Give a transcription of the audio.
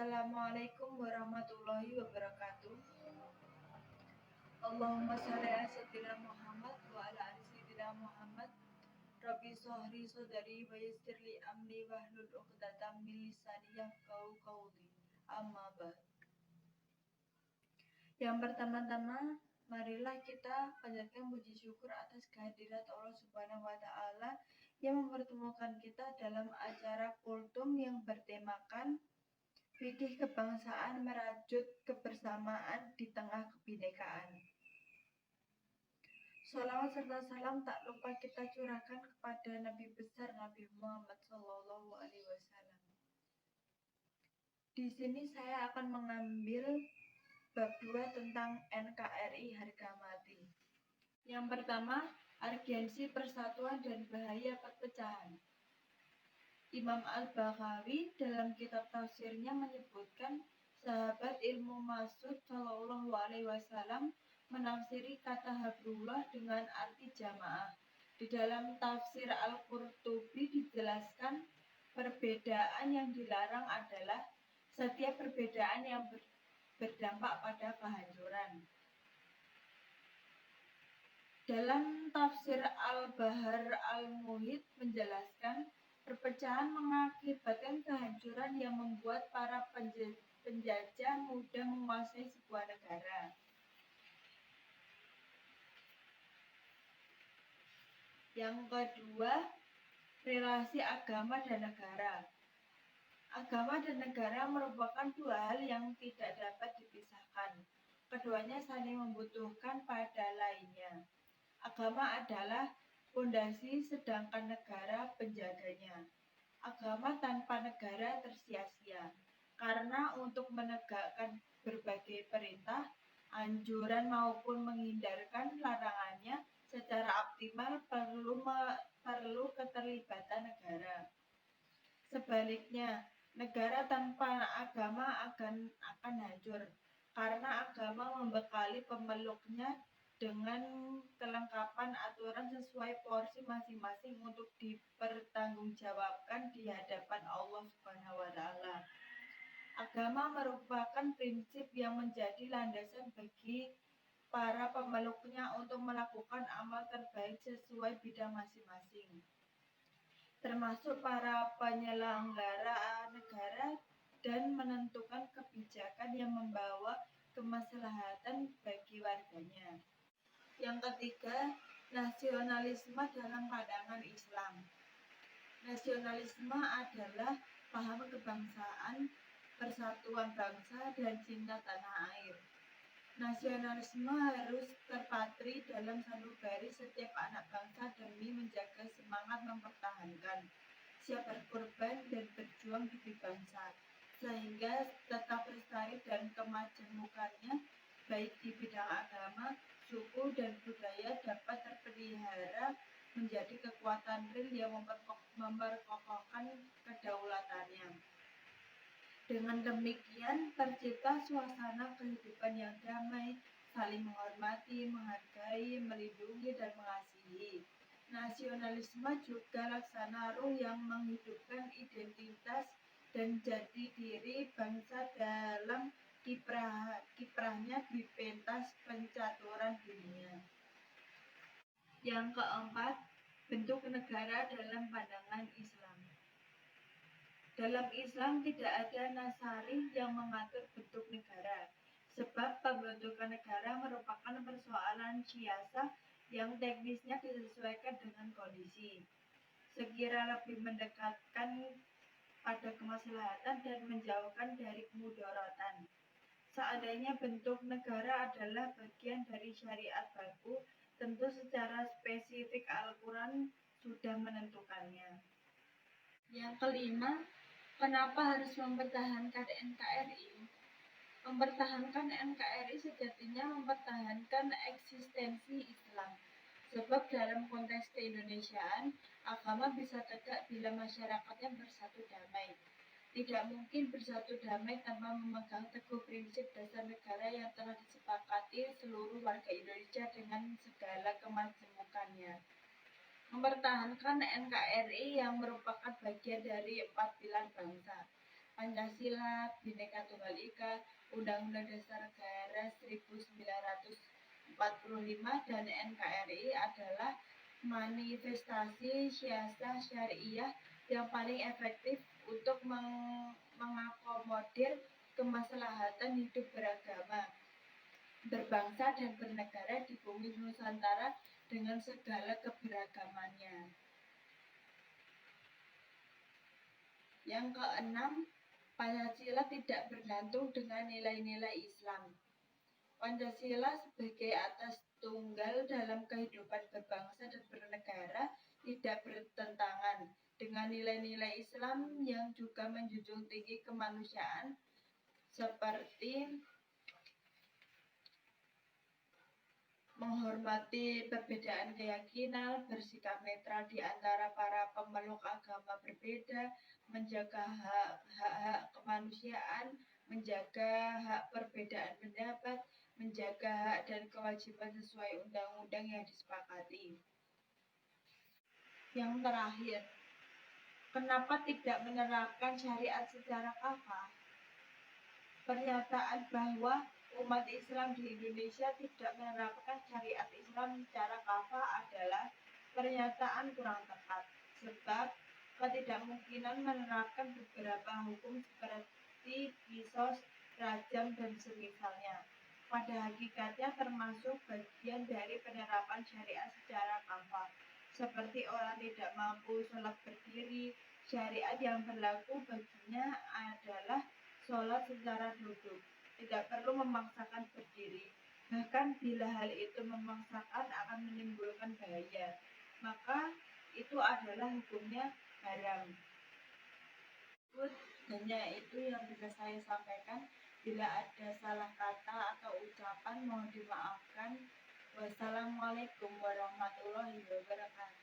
Assalamualaikum warahmatullahi wabarakatuh. Allahumma shalli ala sayyidina Muhammad wa ala ali sayyidina Muhammad. Rabbi shrahli sadri wa yassir li amri wahlul 'uqdatam min lisani yafqahu qawli. Amma ba'd. Yang pertama-tama, marilah kita panjatkan puji syukur atas kehadirat Allah Subhanahu wa taala yang mempertemukan kita dalam acara kultum yang bertemakan fikih kebangsaan merajut kebersamaan di tengah kebinekaan. Shalawat serta salam tak lupa kita curahkan kepada Nabi besar Nabi Muhammad SAW. Di sini saya akan mengambil bab 2 tentang NKRI harga mati. Yang pertama, urgensi persatuan dan bahaya perpecahan. Imam Al-Baghawi dalam kitab tafsirnya menyebutkan sahabat ilmu Mas'ud Shallallahu Alaihi Wasallam menafsiri kata hablullah dengan arti jamaah. Di dalam tafsir Al-Qurtubi dijelaskan perbedaan yang dilarang adalah setiap perbedaan yang berdampak pada kehancuran. Dalam tafsir Al-Bahar Al-Muhit menjelaskan perpecahan mengakibatkan kehancuran yang membuat para penjajah mudah menguasai sebuah negara. Yang kedua, relasi agama dan negara. Agama dan negara merupakan dua hal yang tidak dapat dipisahkan. Keduanya saling membutuhkan pada lainnya. Agama adalah fondasi sedangkan negara penjaganya. Agama tanpa negara tersia-sia, karena untuk menegakkan berbagai perintah, anjuran maupun menghindarkan larangannya secara optimal perlu keterlibatan negara. Sebaliknya, negara tanpa agama akan hancur, karena agama membekali pemeluknya dengan kelengkapan aturan sesuai porsi masing-masing untuk dipertanggungjawabkan di hadapan Allah Subhanahu wa taala. Agama merupakan prinsip yang menjadi landasan bagi para pemeluknya untuk melakukan amal terbaik sesuai bidang masing-masing, termasuk para penyelenggara negara dan menentukan kebijakan yang membawa kemaslahatan bagi warganya. Yang ketiga, nasionalisme dalam pandangan Islam. Nasionalisme adalah paham kebangsaan, persatuan bangsa, dan cinta tanah air. Nasionalisme harus terpatri dalam sanubari setiap anak bangsa demi menjaga semangat mempertahankan, siap berkorban dan berjuang demi bangsa, sehingga tetap lestari dan kemajemukannya baik di bidang agama, suku, dan budaya dapat terpelihara menjadi kekuatan real yang memperkokohkan kedaulatannya. Dengan demikian tercipta suasana kehidupan yang damai, saling menghormati, menghargai, melindungi, dan mengasihi. Nasionalisme juga laksana ruh yang menghidupkan identitas dan jati diri bangsa dalam kiprahnya di pentas pencaturan dunia. Yang keempat, bentuk negara dalam pandangan Islam. Dalam Islam tidak ada nasari yang mengatur bentuk negara, sebab pembentukan negara merupakan persoalan siasah yang teknisnya disesuaikan dengan kondisi, sekira lebih mendekatkan pada kemaslahatan dan menjauhkan dari kemudaratan. Seandainya bentuk negara adalah bagian dari syariat baku, tentu secara spesifik Al-Quran sudah menentukannya. Yang kelima, kenapa harus mempertahankan NKRI? Mempertahankan NKRI sejatinya mempertahankan eksistensi Islam. Sebab dalam konteks keindonesiaan, agama bisa tegak bila masyarakatnya bersatu damai. Tidak mungkin bersatu damai tanpa memegang teguh prinsip dasar negara yang telah disepakati seluruh warga Indonesia dengan segala kemajemukannya. Mempertahankan NKRI yang merupakan bagian dari 4 pilar bangsa. Pancasila, Bhinneka Tunggal Ika, Undang-Undang Dasar Negara 1945 dan NKRI adalah manifestasi siasat syariah yang paling efektif untuk mengakomodir kemaslahatan hidup beragama, berbangsa dan bernegara di bumi Nusantara dengan segala keberagamannya. Yang keenam, Pancasila tidak bergantung dengan nilai-nilai Islam. Pancasila sebagai atas tunggal dalam kehidupan berbangsa dan bernegara tidak bertentangan dengan nilai-nilai Islam yang juga menjunjung tinggi kemanusiaan seperti menghormati perbedaan keyakinan, bersikap netral di antara para pemeluk agama berbeda, menjaga hak-hak kemanusiaan, menjaga hak perbedaan pendapat, menjaga hak dan kewajiban sesuai undang-undang yang disepakati. Yang terakhir, kenapa tidak menerapkan syariat secara kafah? Pernyataan bahwa umat Islam di Indonesia tidak menerapkan syariat Islam secara kafah adalah pernyataan kurang tepat, sebab ketidakmungkinan menerapkan beberapa hukum seperti kisos, rajam, dan semisalnya pada hakikatnya termasuk bagian dari penerapan syariat secara kafah, seperti orang tidak mampu sholat berdiri. Syariat yang berlaku baginya adalah sholat secara duduk, tidak perlu memaksakan berdiri. Bahkan bila hal itu memaksakan akan menimbulkan bahaya, maka itu adalah hukumnya haram. Hanya itu yang bisa saya sampaikan. Bila ada salah kata atau ucapan mohon dimaafkan. Wassalamualaikum warahmatullahi wabarakatuh.